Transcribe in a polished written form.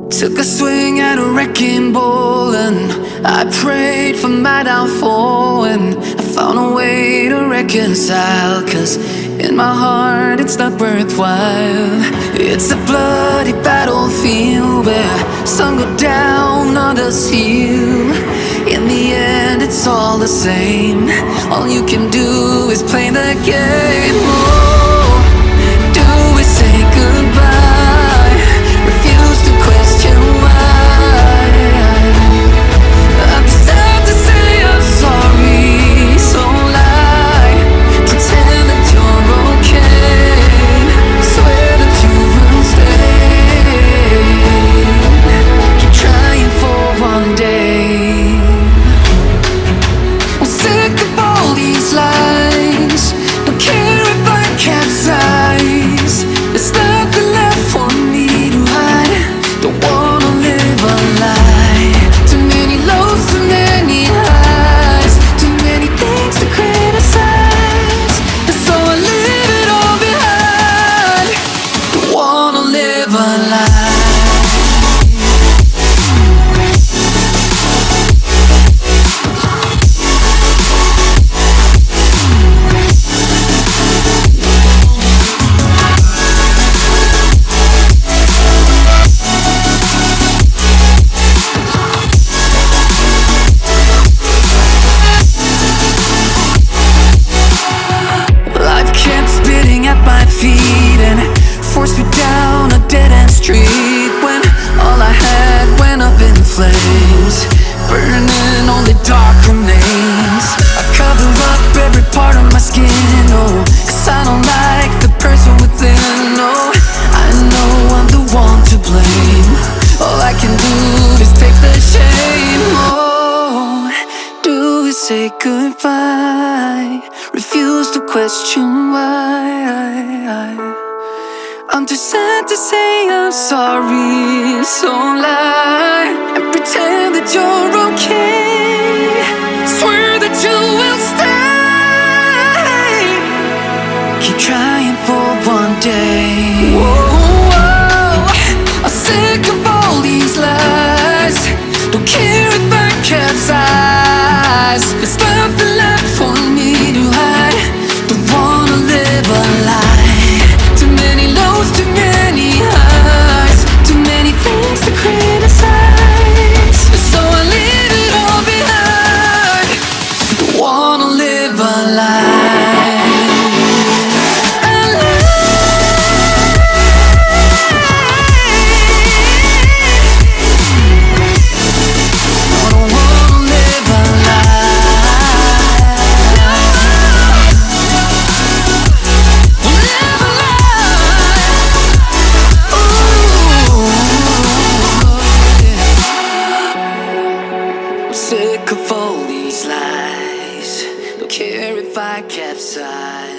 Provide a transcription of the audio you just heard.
Took a swing at a wrecking ball and I prayed for my downfall, and I found a way to reconcile, 'cause in my heart it's not worthwhile. It's a bloody battlefield where some go down, others heal. In the end it's all the same. All you can do is play the game. Oh, do we say goodbye? Refuse to question why. I'm sad to say I'm sorry, so lie. Pretend that you're okay. Swear that you will stay. Keep trying for one day. I'm sick of all these lies. Don't care if I capsize. There's nothing left for me to hide. Don't wanna live a lie. Too many lows, too many highs. Too many things to criticize. And so I leave it all behind. Don't wanna live a lie. Forced me down a dead-end street when all I had went up in flames, burning only dark remains. I cover up every part of my skin, oh, 'cause I don't like the person within. Oh, I know I'm the one to blame. All I can do is take the shame. Oh, do we say goodbye? Refuse to question why. I'm too sad to say I'm sorry, so lie and pretend that you're okay. Swear that you will stay. Keep trying for one day. Whoa, whoa. I'm sick of all these lies. Don't care if I capsize. There's nothing left for me to hide. Don't wanna live a lie. Too many lows, too many highs. Too many things to criticize. So I leave it all behind. Don't wanna live a lie. Sick of all these lies. Don't care if I capsize.